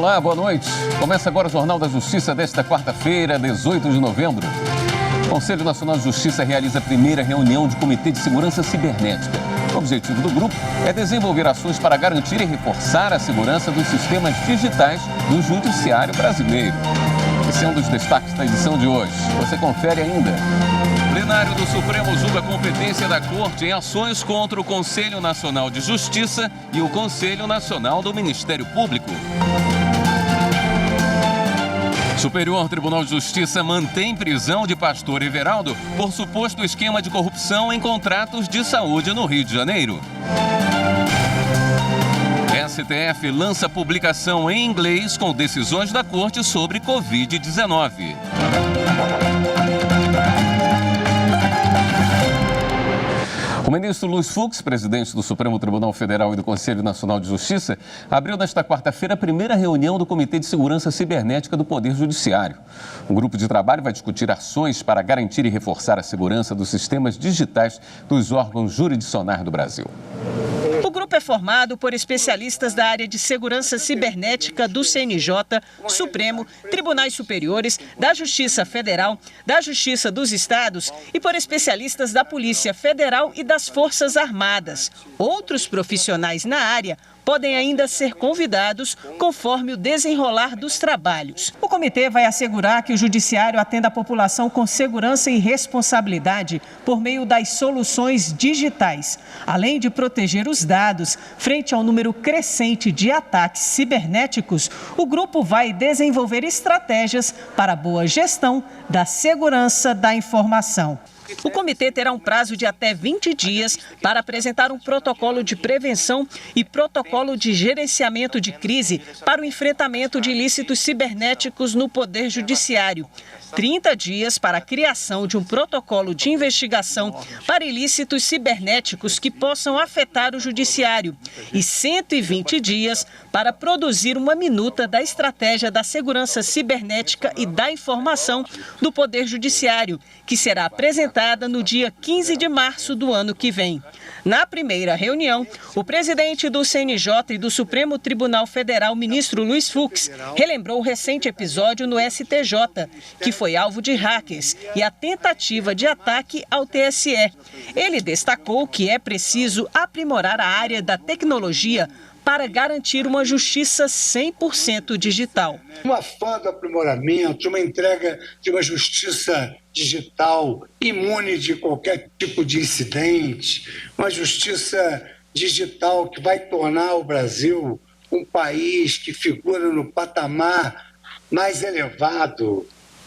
Olá, boa noite. Começa agora o Jornal da Justiça desta quarta-feira, 18 de novembro. O Conselho Nacional de Justiça realiza a primeira reunião de Comitê de Segurança Cibernética. O objetivo do grupo é desenvolver ações para garantir e reforçar a segurança dos sistemas digitais do Judiciário brasileiro. Esse é um dos destaques da edição de hoje. Você confere ainda. O plenário do Supremo julga a competência da Corte em ações contra o Conselho Nacional de Justiça e o Conselho Nacional do Ministério Público. Superior Tribunal de Justiça mantém prisão de pastor Everaldo por suposto esquema de corrupção em contratos de saúde no Rio de Janeiro. STF lança publicação em inglês com decisões da Corte sobre Covid-19. O ministro Luiz Fux, presidente do Supremo Tribunal Federal e do Conselho Nacional de Justiça, abriu nesta quarta-feira a primeira reunião do Comitê de Segurança Cibernética do Poder Judiciário. O grupo de trabalho vai discutir ações para garantir e reforçar a segurança dos sistemas digitais dos órgãos jurisdicionais do Brasil. O grupo é formado por especialistas da área de segurança cibernética do CNJ, Supremo, Tribunais Superiores, da Justiça Federal, da Justiça dos Estados e por especialistas da Polícia Federal e das Forças Armadas. Outros profissionais na área podem ainda ser convidados conforme o desenrolar dos trabalhos. O comitê vai assegurar que o judiciário atenda a população com segurança e responsabilidade por meio das soluções digitais, além de proteger os dados frente ao número crescente de ataques cibernéticos. O grupo vai desenvolver estratégias para a boa gestão da segurança da informação. O comitê terá um prazo de até 20 dias para apresentar um protocolo de prevenção e protocolo de gerenciamento de crise para o enfrentamento de ilícitos cibernéticos no Poder Judiciário. 30 dias para a criação de um protocolo de investigação para ilícitos cibernéticos que possam afetar o Judiciário e 120 dias para produzir uma minuta da estratégia da segurança cibernética e da informação do Poder Judiciário, que será apresentada no dia 15 de março do ano que vem. Na primeira reunião, o presidente do CNJ e do Supremo Tribunal Federal, ministro Luiz Fux, relembrou o recente episódio no STJ, que foi alvo de hackers, e a tentativa de ataque ao TSE. Ele destacou que é preciso aprimorar a área da tecnologia para garantir uma justiça 100% digital. Um afã do aprimoramento, uma entrega de uma justiça digital imune de qualquer tipo de incidente, uma justiça digital que vai tornar o Brasil um país que figura no patamar mais elevado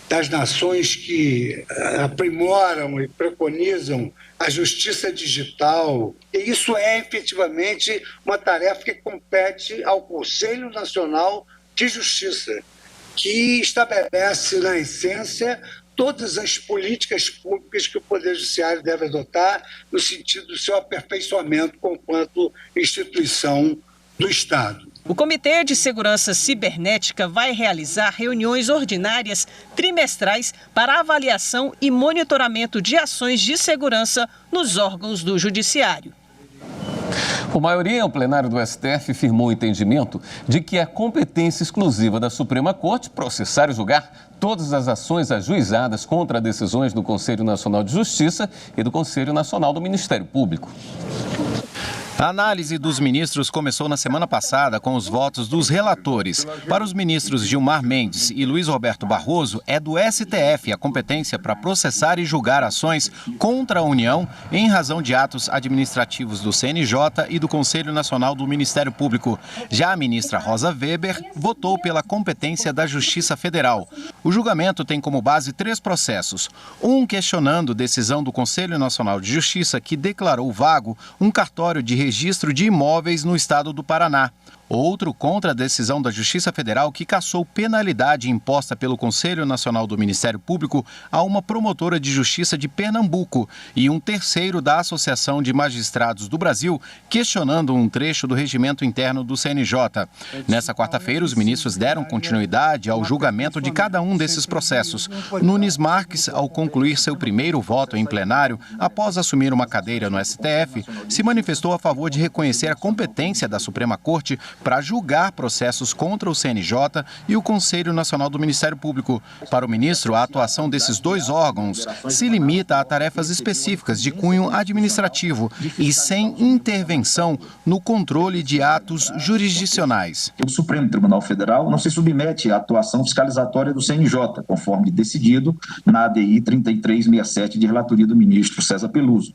das nações que aprimoram e preconizam a justiça digital. E isso é efetivamente uma tarefa que compete ao Conselho Nacional de Justiça, que estabelece, na essência, todas as políticas públicas que o Poder Judiciário deve adotar no sentido do seu aperfeiçoamento enquanto instituição do Estado. O Comitê de Segurança Cibernética vai realizar reuniões ordinárias trimestrais para avaliação e monitoramento de ações de segurança nos órgãos do Judiciário. Por maioria, o plenário do STF firmou o entendimento de que é competência exclusiva da Suprema Corte processar e julgar todas as ações ajuizadas contra decisões do Conselho Nacional de Justiça e do Conselho Nacional do Ministério Público. A análise dos ministros começou na semana passada com os votos dos relatores. Para os ministros Gilmar Mendes e Luiz Roberto Barroso, é do STF a competência para processar e julgar ações contra a União em razão de atos administrativos do CNJ e do Conselho Nacional do Ministério Público. Já a ministra Rosa Weber votou pela competência da Justiça Federal. O julgamento tem como base 3 processos. Um questionando decisão do Conselho Nacional de Justiça que declarou vago um cartório de registro de imóveis no estado do Paraná. Outro contra a decisão da Justiça Federal que cassou penalidade imposta pelo Conselho Nacional do Ministério Público a uma promotora de justiça de Pernambuco. E um terceiro da Associação de Magistrados do Brasil, questionando um trecho do regimento interno do CNJ. Nessa quarta-feira, os ministros deram continuidade ao julgamento de cada um desses processos. Nunes Marques, ao concluir seu primeiro voto em plenário, após assumir uma cadeira no STF, se manifestou a favor de reconhecer a competência da Suprema Corte para julgar processos contra o CNJ e o Conselho Nacional do Ministério Público. Para o ministro, a atuação desses dois órgãos se limita a tarefas específicas de cunho administrativo e sem intervenção no controle de atos jurisdicionais. O Supremo Tribunal Federal não se submete à atuação fiscalizatória do CNJ, conforme decidido na ADI 3367 de relatoria do ministro César Peluso,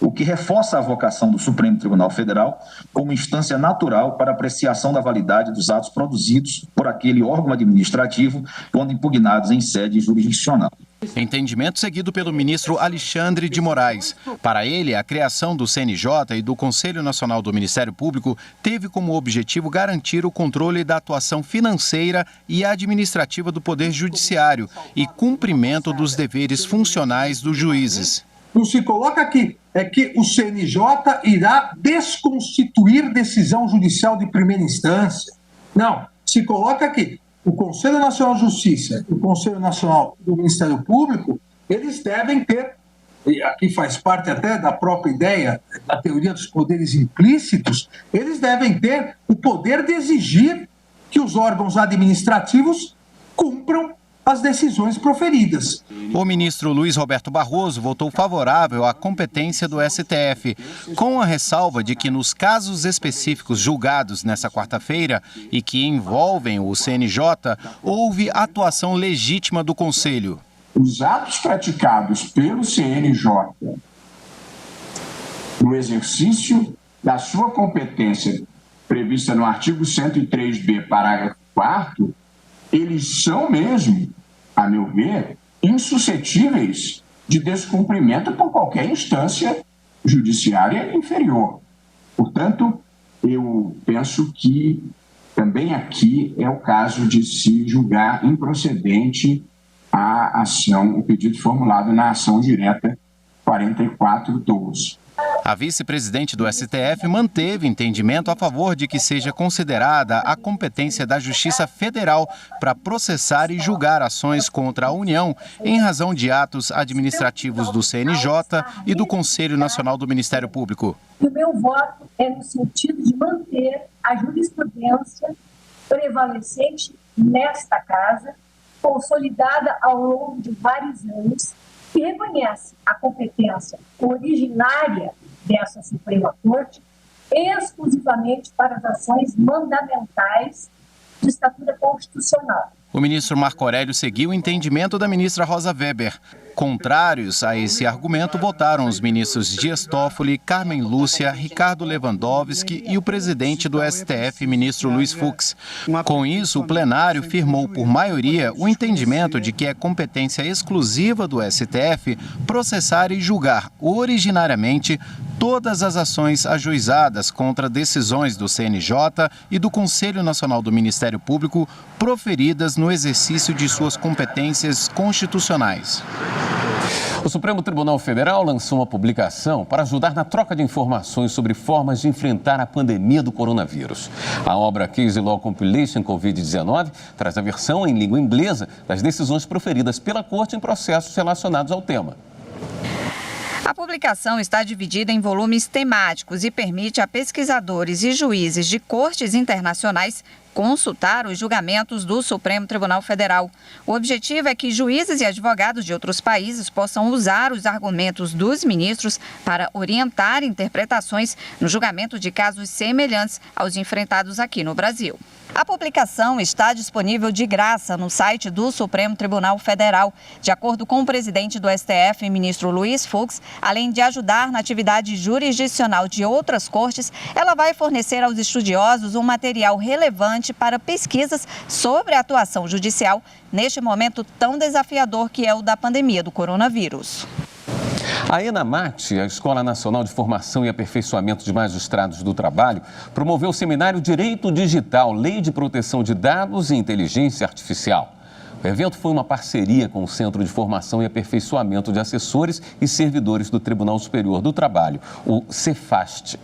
o que reforça a vocação do Supremo Tribunal Federal como instância natural para apreciação da validade dos atos produzidos por aquele órgão administrativo quando impugnados em sede jurisdicional. Entendimento seguido pelo ministro Alexandre de Moraes. Para ele, a criação do CNJ e do Conselho Nacional do Ministério Público teve como objetivo garantir o controle da atuação financeira e administrativa do Poder Judiciário e cumprimento dos deveres funcionais dos juízes. Não se coloca aqui, é que o CNJ irá desconstituir decisão judicial de primeira instância. Não, se coloca aqui. O Conselho Nacional de Justiça e o Conselho Nacional do Ministério Público, eles devem ter, e aqui faz parte até da própria ideia da teoria dos poderes implícitos, eles devem ter o poder de exigir que os órgãos administrativos cumpram as decisões proferidas. O ministro Luiz Roberto Barroso votou favorável à competência do STF, com a ressalva de que nos casos específicos julgados nesta quarta-feira e que envolvem o CNJ, houve atuação legítima do Conselho. Os atos praticados pelo CNJ no exercício da sua competência prevista no artigo 103b, parágrafo 4º, eles são mesmo, a meu ver, insuscetíveis de descumprimento por qualquer instância judiciária inferior. Portanto, eu penso que também aqui é o caso de se julgar improcedente a ação, o pedido formulado na ação direta 4412. A vice-presidente do STF manteve entendimento a favor de que seja considerada a competência da Justiça Federal para processar e julgar ações contra a União em razão de atos administrativos do CNJ e do Conselho Nacional do Ministério Público. O meu voto é no sentido de manter a jurisprudência prevalecente nesta casa, consolidada ao longo de vários anos, que reconhece a competência originária dessa Suprema Corte exclusivamente para as ações mandamentais de estatura constitucional. O ministro Marco Aurélio seguiu o entendimento da ministra Rosa Weber. Contrários a esse argumento, votaram os ministros Dias Toffoli, Carmen Lúcia, Ricardo Lewandowski e o presidente do STF, ministro Luiz Fux. Com isso, o plenário firmou por maioria o entendimento de que é competência exclusiva do STF processar e julgar originariamente todas as ações ajuizadas contra decisões do CNJ e do Conselho Nacional do Ministério Público proferidas no exercício de suas competências constitucionais. O Supremo Tribunal Federal lançou uma publicação para ajudar na troca de informações sobre formas de enfrentar a pandemia do coronavírus. A obra Case Law Compilation Covid-19 traz a versão em língua inglesa das decisões proferidas pela Corte em processos relacionados ao tema. A publicação está dividida em volumes temáticos e permite a pesquisadores e juízes de cortes internacionais consultar os julgamentos do Supremo Tribunal Federal. O objetivo é que juízes e advogados de outros países possam usar os argumentos dos ministros para orientar interpretações no julgamento de casos semelhantes aos enfrentados aqui no Brasil. A publicação está disponível de graça no site do Supremo Tribunal Federal. De acordo com o presidente do STF, ministro Luiz Fux, além de ajudar na atividade jurisdicional de outras cortes, ela vai fornecer aos estudiosos um material relevante para pesquisas sobre a atuação judicial neste momento tão desafiador que é o da pandemia do coronavírus. A ENAMAT, a Escola Nacional de Formação e Aperfeiçoamento de Magistrados do Trabalho, promoveu o seminário Direito Digital, Lei de Proteção de Dados e Inteligência Artificial. O evento foi uma parceria com o Centro de Formação e Aperfeiçoamento de Assessores e Servidores do Tribunal Superior do Trabalho, o Cefast.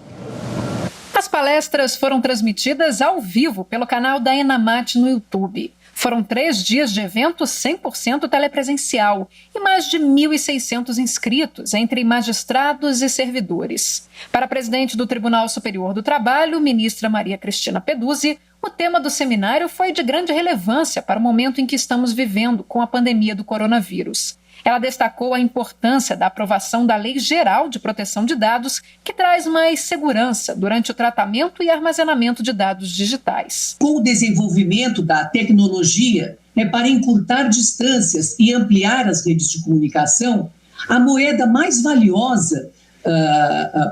As palestras foram transmitidas ao vivo pelo canal da ENAMAT no YouTube. Foram 3 dias de evento 100% telepresencial e mais de 1.600 inscritos entre magistrados e servidores. Para a presidente do Tribunal Superior do Trabalho, ministra Maria Cristina Peduzzi, o tema do seminário foi de grande relevância para o momento em que estamos vivendo com a pandemia do coronavírus. Ela destacou a importância da aprovação da Lei Geral de Proteção de Dados, que traz mais segurança durante o tratamento e armazenamento de dados digitais. Com o desenvolvimento da tecnologia para encurtar distâncias e ampliar as redes de comunicação, a moeda mais valiosa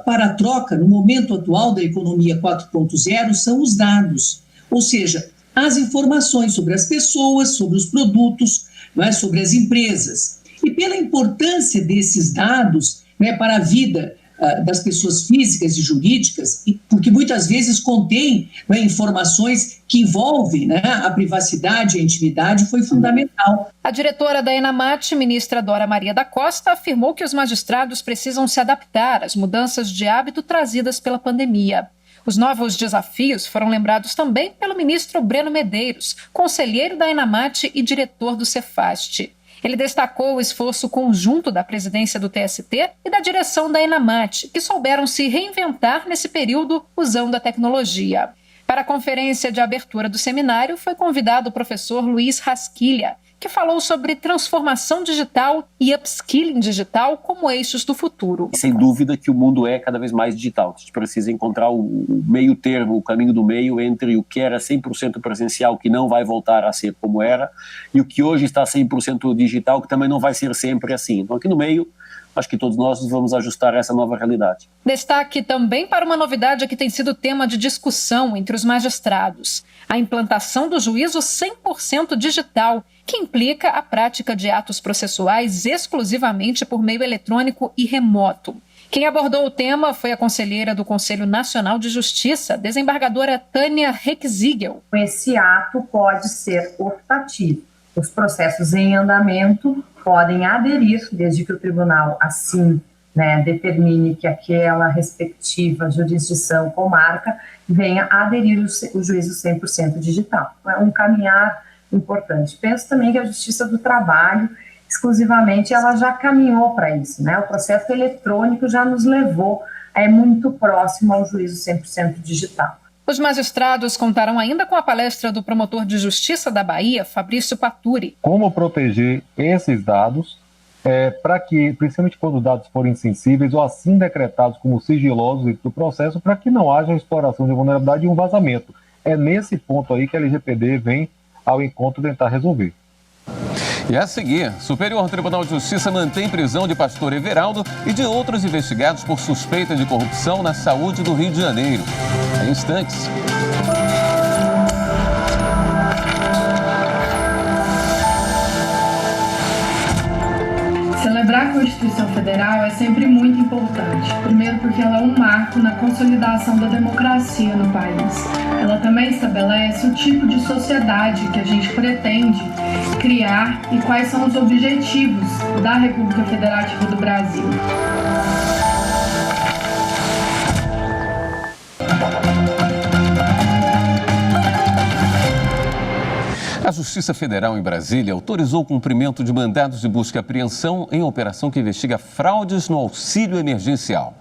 para a troca no momento atual da economia 4.0 são os dados, ou seja, as informações sobre as pessoas, sobre os produtos, sobre as empresas. E pela importância desses dados para a vida das pessoas físicas e jurídicas, porque muitas vezes contém informações que envolvem a privacidade e a intimidade, foi fundamental. A diretora da ENAMAT, ministra Dora Maria da Costa, afirmou que os magistrados precisam se adaptar às mudanças de hábito trazidas pela pandemia. Os novos desafios foram lembrados também pelo ministro Breno Medeiros, conselheiro da ENAMAT e diretor do Cefast. Ele destacou o esforço conjunto da presidência do TST e da direção da ENAMAT, que souberam se reinventar nesse período usando a tecnologia. Para a conferência de abertura do seminário, foi convidado o professor Luiz Rasquilha, que falou sobre transformação digital e upskilling digital como eixos do futuro. Sem dúvida que o mundo é cada vez mais digital. A gente precisa encontrar o meio termo, o caminho do meio entre o que era 100% presencial, que não vai voltar a ser como era, e o que hoje está 100% digital, que também não vai ser sempre assim. Então aqui no meio, acho que todos nós vamos ajustar essa nova realidade. Destaque também para uma novidade que tem sido tema de discussão entre os magistrados: a implantação do juízo 100% digital, que implica a prática de atos processuais exclusivamente por meio eletrônico e remoto. Quem abordou o tema foi a conselheira do Conselho Nacional de Justiça, desembargadora Tânia Reckziegel. Esse ato pode ser optativo. Os processos em andamento podem aderir, desde que o tribunal assim determine que aquela respectiva jurisdição comarca venha a aderir o juízo 100% digital. É um caminhar importante. Penso também que a Justiça do Trabalho, exclusivamente, ela já caminhou para isso, O processo eletrônico já nos levou muito próximo ao juízo 100% digital. Os magistrados contaram ainda com a palestra do promotor de justiça da Bahia, Fabrício Paturi. Como proteger esses dados para que, principalmente quando os dados forem sensíveis ou assim decretados como sigilosos dentro do processo, para que não haja exploração de vulnerabilidade e um vazamento. É nesse ponto aí que a LGPD vem ao encontro tentar resolver. E a seguir, Superior Tribunal de Justiça mantém prisão de pastor Everaldo e de outros investigados por suspeita de corrupção na saúde do Rio de Janeiro. Em instantes. Celebrar a Constituição Federal é sempre muito importante. Primeiro porque ela é um marco na consolidação da democracia no país. Ela também estabelece o tipo de sociedade que a gente pretende criar e quais são os objetivos da República Federativa do Brasil. A Justiça Federal em Brasília autorizou o cumprimento de mandados de busca e apreensão em operação que investiga fraudes no auxílio emergencial.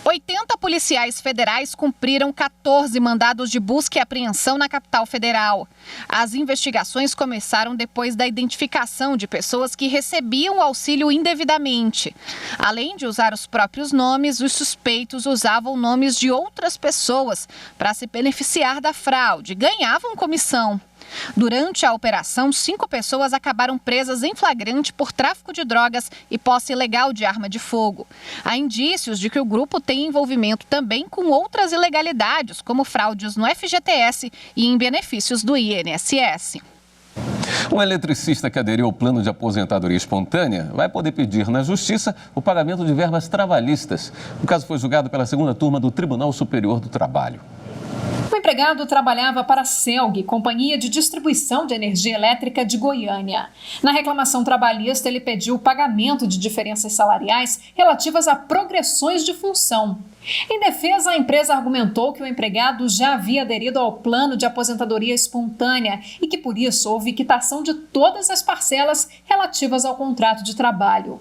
80 policiais federais cumpriram 14 mandados de busca e apreensão na capital federal. As investigações começaram depois da identificação de pessoas que recebiam o auxílio indevidamente. Além de usar os próprios nomes, os suspeitos usavam nomes de outras pessoas para se beneficiar da fraude e ganhavam comissão. Durante a operação, 5 pessoas acabaram presas em flagrante por tráfico de drogas e posse ilegal de arma de fogo. Há indícios de que o grupo tem envolvimento também com outras ilegalidades, como fraudes no FGTS e em benefícios do INSS. Um eletricista que aderiu ao plano de aposentadoria espontânea vai poder pedir na Justiça o pagamento de verbas trabalhistas. O caso foi julgado pela segunda turma do Tribunal Superior do Trabalho. O empregado trabalhava para a CELG, Companhia de Distribuição de Energia Elétrica de Goiânia. Na reclamação trabalhista, ele pediu o pagamento de diferenças salariais relativas a progressões de função. Em defesa, a empresa argumentou que o empregado já havia aderido ao plano de aposentadoria espontânea e que, por isso, houve quitação de todas as parcelas relativas ao contrato de trabalho.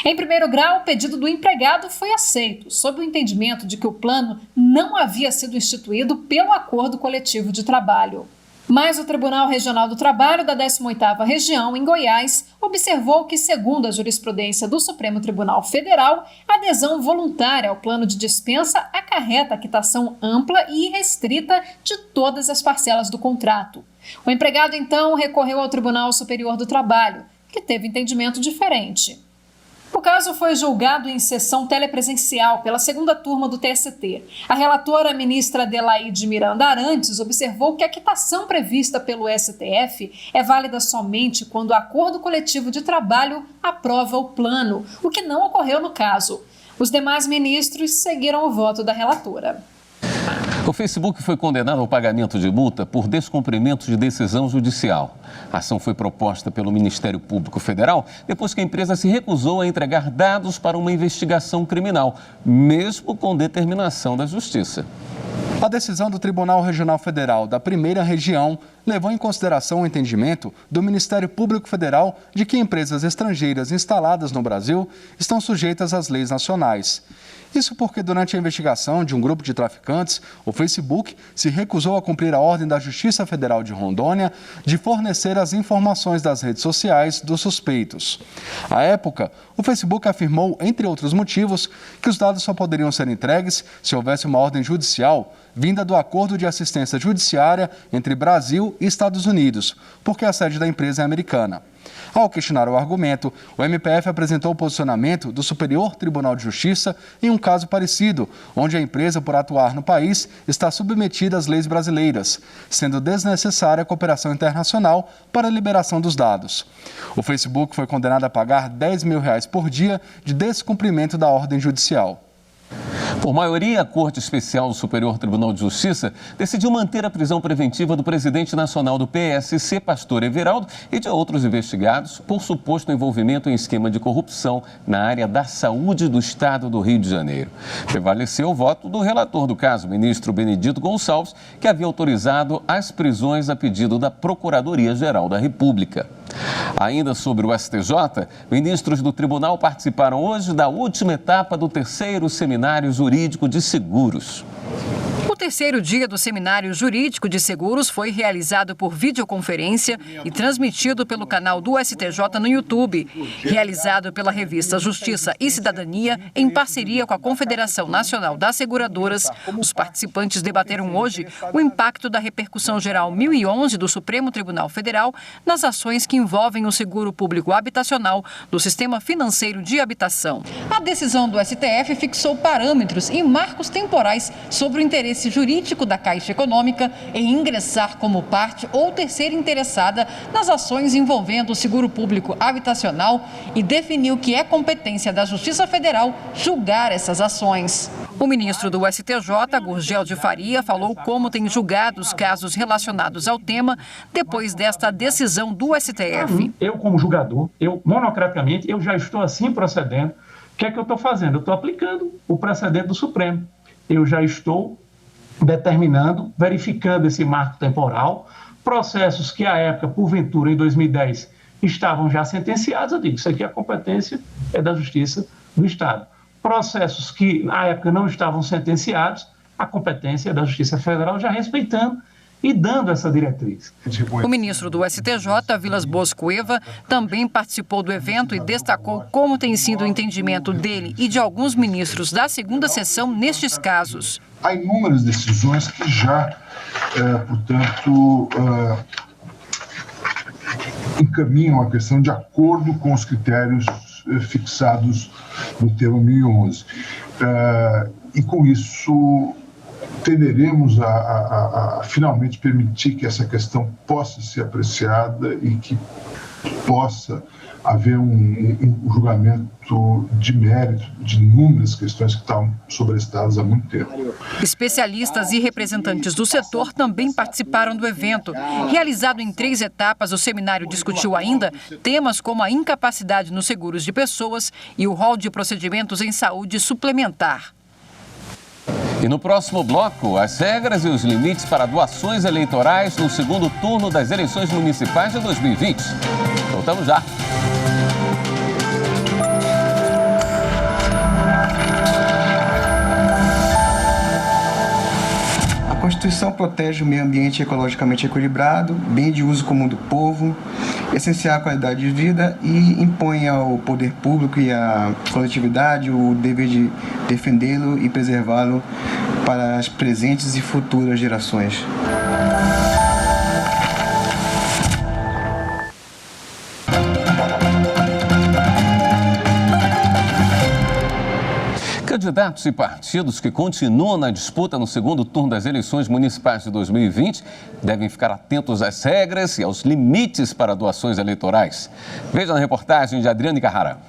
Em primeiro grau, o pedido do empregado foi aceito, sob o entendimento de que o plano não havia sido instituído pelo acordo coletivo de trabalho. Mas o Tribunal Regional do Trabalho da 18ª Região, em Goiás, observou que, segundo a jurisprudência do Supremo Tribunal Federal, a adesão voluntária ao plano de dispensa acarreta a quitação ampla e irrestrita de todas as parcelas do contrato. O empregado, então, recorreu ao Tribunal Superior do Trabalho, que teve entendimento diferente. O caso foi julgado em sessão telepresencial pela segunda turma do TST. A relatora, ministra Adelaide Miranda Arantes, observou que a quitação prevista pelo STF é válida somente quando o acordo coletivo de trabalho aprova o plano, o que não ocorreu no caso. Os demais ministros seguiram o voto da relatora. O Facebook foi condenado ao pagamento de multa por descumprimento de decisão judicial. A ação foi proposta pelo Ministério Público Federal depois que a empresa se recusou a entregar dados para uma investigação criminal, mesmo com determinação da Justiça. A decisão do Tribunal Regional Federal da Primeira Região levou em consideração o entendimento do Ministério Público Federal de que empresas estrangeiras instaladas no Brasil estão sujeitas às leis nacionais. Isso porque, durante a investigação de um grupo de traficantes, o Facebook se recusou a cumprir a ordem da Justiça Federal de Rondônia de fornecer as informações das redes sociais dos suspeitos. À época, o Facebook afirmou, entre outros motivos, que os dados só poderiam ser entregues se houvesse uma ordem judicial vinda do Acordo de Assistência Judiciária entre Brasil e Estados Unidos, porque a sede da empresa é americana. Ao questionar o argumento, o MPF apresentou o posicionamento do Superior Tribunal de Justiça em um caso parecido, onde a empresa, por atuar no país, está submetida às leis brasileiras, sendo desnecessária a cooperação internacional para a liberação dos dados. O Facebook foi condenado a pagar R$10 mil por dia de descumprimento da ordem judicial. Por maioria, a Corte Especial do Superior Tribunal de Justiça decidiu manter a prisão preventiva do presidente nacional do PSC, Pastor Everaldo, e de outros investigados por suposto envolvimento em esquema de corrupção na área da saúde do Estado do Rio de Janeiro. Prevaleceu o voto do relator do caso, ministro Benedito Gonçalves, que havia autorizado as prisões a pedido da Procuradoria-Geral da República. Ainda sobre o STJ, ministros do tribunal participaram hoje da última etapa do terceiro Seminário Jurídico de Seguros. O terceiro dia do Seminário Jurídico de Seguros foi realizado por videoconferência e transmitido pelo canal do STJ no YouTube, realizado pela revista Justiça e Cidadania em parceria com a Confederação Nacional das Seguradoras. Os participantes debateram hoje o impacto da repercussão geral 1011 do Supremo Tribunal Federal nas ações que envolvem o seguro público habitacional do sistema financeiro de habitação. A decisão do STF fixou parâmetros e marcos temporais sobre o interesse jurídico da Caixa Econômica em ingressar como parte ou terceira interessada nas ações envolvendo o seguro público habitacional e definiu que é competência da Justiça Federal julgar essas ações. O ministro do STJ, Gurgel de Faria, falou como tem julgado os casos relacionados ao tema depois desta decisão do STF. Eu, como julgador, monocraticamente, eu já estou assim procedendo. O que é que eu estou fazendo? Eu estou aplicando o precedente do Supremo. Eu já estou determinando, verificando esse marco temporal, processos que à época, porventura, em 2010, estavam já sentenciados, eu digo, isso aqui a competência é da Justiça do Estado. Processos que na época não estavam sentenciados, a competência é da Justiça Federal, já respeitando e dando essa diretriz. O ministro do STJ, Vilas Boas Cueva, também participou do evento e destacou como tem sido o entendimento dele e de alguns ministros da segunda sessão nestes casos. Há inúmeras decisões que já, portanto, encaminham a questão de acordo com os critérios fixados no termo 1011. E com isso tenderemos a finalmente permitir que essa questão possa ser apreciada e que possa haver um julgamento de mérito de inúmeras questões que estavam sobrestadas há muito tempo. Especialistas e representantes do setor também participaram do evento. Realizado em 3 etapas, o seminário discutiu ainda temas como a incapacidade nos seguros de pessoas e o rol de procedimentos em saúde suplementar. E no próximo bloco, as regras e os limites para doações eleitorais no segundo turno das eleições municipais de 2020. Voltamos já. A Constituição protege o meio ambiente ecologicamente equilibrado, bem de uso comum do povo, essencial à qualidade de vida e impõe ao poder público e à coletividade o dever de defendê-lo e preservá-lo para as presentes e futuras gerações. Candidatos e partidos que continuam na disputa no segundo turno das eleições municipais de 2020 devem ficar atentos às regras e aos limites para doações eleitorais. Veja na reportagem de Adriane Carrara.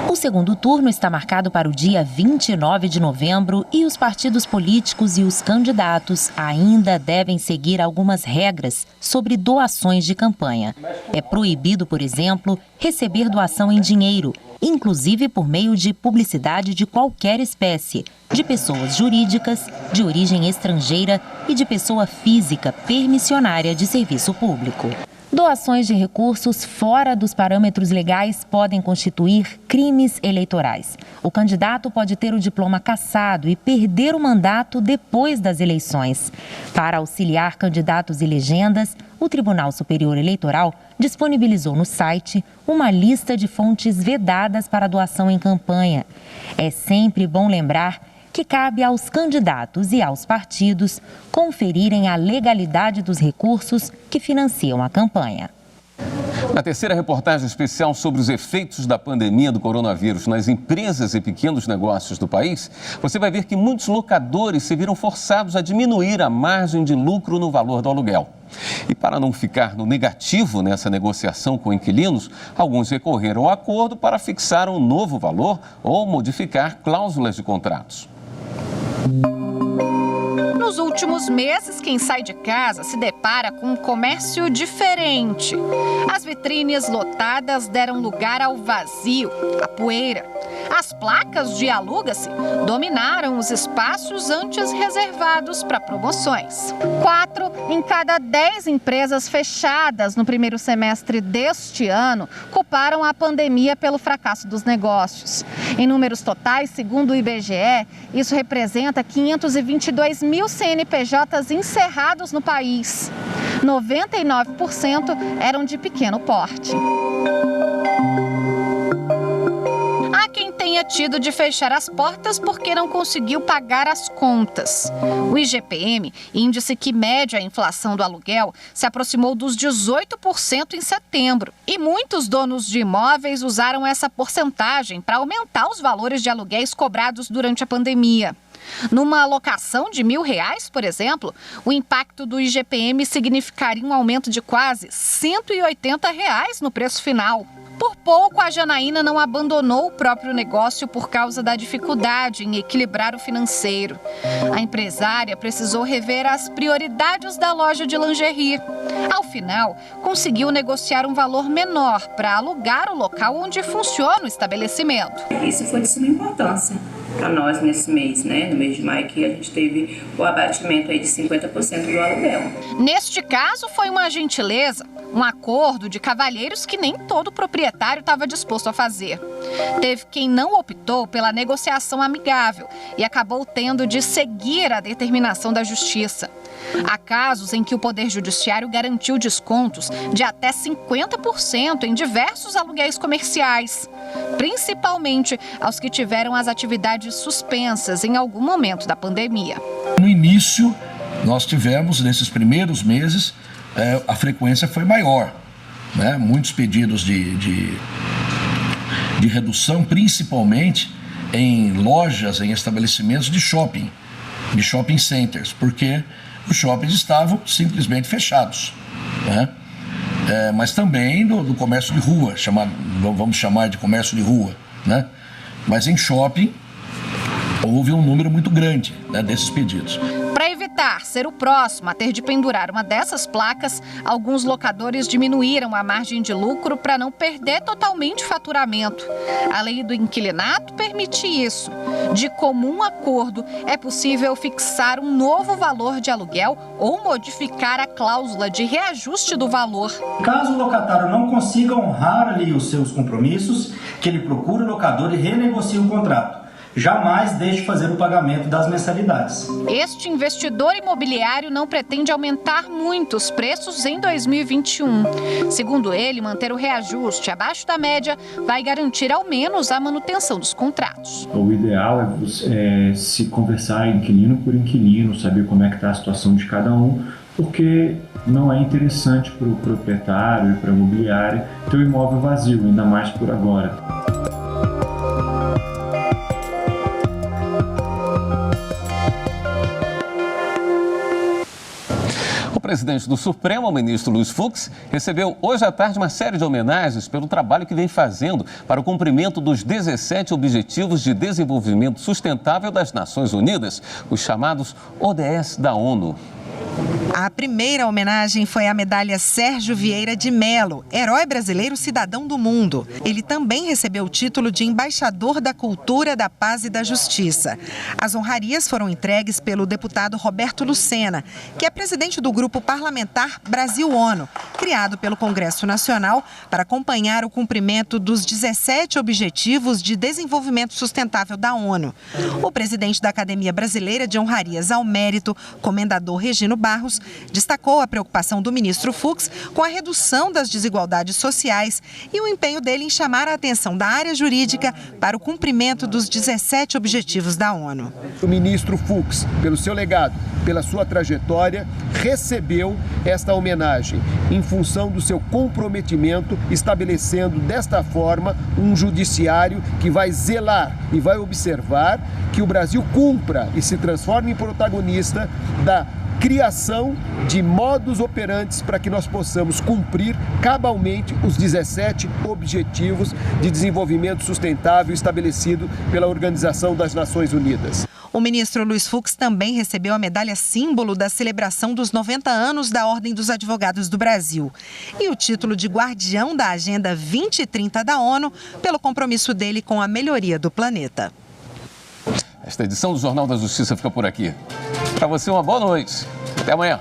O segundo turno está marcado para o dia 29 de novembro e os partidos políticos e os candidatos ainda devem seguir algumas regras sobre doações de campanha. É proibido, por exemplo, receber doação em dinheiro, inclusive por meio de publicidade de qualquer espécie, de pessoas jurídicas, de origem estrangeira e de pessoa física permissionária de serviço público. Doações de recursos fora dos parâmetros legais podem constituir crimes eleitorais. O candidato pode ter o diploma cassado e perder o mandato depois das eleições. Para auxiliar candidatos e legendas, o Tribunal Superior Eleitoral disponibilizou no site uma lista de fontes vedadas para doação em campanha. É sempre bom lembrar que cabe aos candidatos e aos partidos conferirem a legalidade dos recursos que financiam a campanha. Na terceira reportagem especial sobre os efeitos da pandemia do coronavírus nas empresas e pequenos negócios do país, você vai ver que muitos locadores se viram forçados a diminuir a margem de lucro no valor do aluguel. E para não ficar no negativo nessa negociação com inquilinos, alguns recorreram ao acordo para fixar um novo valor ou modificar cláusulas de contratos. Nos últimos meses, quem sai de casa se depara com um comércio diferente. As vitrines lotadas deram lugar ao vazio, à poeira. As placas de aluga-se dominaram os espaços antes reservados para promoções. 4 em cada 10 empresas fechadas no primeiro semestre deste ano culparam a pandemia pelo fracasso dos negócios. Em números totais, segundo o IBGE, isso representa 522 mil CNPJs encerrados no país. 99% eram de pequeno porte. Há quem tenha tido de fechar as portas porque não conseguiu pagar as contas. O IGPM, índice que mede a inflação do aluguel, se aproximou dos 18% em setembro. E muitos donos de imóveis usaram essa porcentagem para aumentar os valores de aluguéis cobrados durante a pandemia. Numa alocação de R$1.000, por exemplo, o impacto do IGPM significaria um aumento de quase R$180 no preço final. Por pouco, a Janaína não abandonou o próprio negócio por causa da dificuldade em equilibrar o financeiro. A empresária precisou rever as prioridades da loja de lingerie. Ao final, conseguiu negociar um valor menor para alugar o local onde funciona o estabelecimento. Isso foi de suma importância para nós nesse mês, no mês de maio, que a gente teve o abatimento aí de 50% do aluguel. Neste caso, foi uma gentileza, um acordo de cavalheiros que nem todo proprietário estava disposto a fazer. Teve quem não optou pela negociação amigável e acabou tendo de seguir a determinação da justiça. Há casos em que o Poder Judiciário garantiu descontos de até 50% em diversos aluguéis comerciais, principalmente aos que tiveram as atividades suspensas em algum momento da pandemia. No início, nós tivemos, nesses primeiros meses, a frequência foi maior, muitos pedidos de redução, principalmente em lojas, em estabelecimentos de shopping centers, porque os shoppings estavam simplesmente fechados. mas também do comércio de rua, vamos chamar de comércio de rua, né? Mas em shopping houve um número muito grande, né, desses pedidos. Para evitar ser o próximo a ter de pendurar uma dessas placas, alguns locadores diminuíram a margem de lucro para não perder totalmente o faturamento. A lei do inquilinato permite isso. De comum acordo, é possível fixar um novo valor de aluguel ou modificar a cláusula de reajuste do valor. Caso o locatário não consiga honrar ali os seus compromissos, que ele procure o locador e renegocie o contrato. Jamais deixe de fazer o pagamento das mensalidades. Este investidor imobiliário não pretende aumentar muito os preços em 2021. Segundo ele, manter o reajuste abaixo da média vai garantir ao menos a manutenção dos contratos. O ideal é se conversar inquilino por inquilino, saber como é que está a situação de cada um, porque não é interessante para o proprietário e para a imobiliária ter o imóvel vazio, ainda mais por agora. O presidente do Supremo, o ministro Luiz Fux, recebeu hoje à tarde uma série de homenagens pelo trabalho que vem fazendo para o cumprimento dos 17 Objetivos de Desenvolvimento Sustentável das Nações Unidas, os chamados ODS da ONU. A primeira homenagem foi à medalha Sérgio Vieira de Mello, herói brasileiro cidadão do mundo. Ele também recebeu o título de embaixador da Cultura, da Paz e da Justiça. As honrarias foram entregues pelo deputado Roberto Lucena, que é presidente do grupo parlamentar Brasil-ONU, criado pelo Congresso Nacional para acompanhar o cumprimento dos 17 Objetivos de Desenvolvimento Sustentável da ONU. O presidente da Academia Brasileira de Honrarias ao Mérito, comendador Regino Barros, destacou a preocupação do ministro Fux com a redução das desigualdades sociais e o empenho dele em chamar a atenção da área jurídica para o cumprimento dos 17 Objetivos da ONU. O ministro Fux, pelo seu legado, pela sua trajetória, recebeu esta homenagem em função do seu comprometimento, estabelecendo desta forma um judiciário que vai zelar e vai observar que o Brasil cumpra e se transforme em protagonista da criação de modus operantes para que nós possamos cumprir cabalmente os 17 Objetivos de Desenvolvimento Sustentável estabelecido pela Organização das Nações Unidas. O ministro Luiz Fux também recebeu a medalha símbolo da celebração dos 90 anos da Ordem dos Advogados do Brasil e o título de guardião da Agenda 2030 da ONU pelo compromisso dele com a melhoria do planeta. Esta edição do Jornal da Justiça fica por aqui. Para você, uma boa noite. Até amanhã.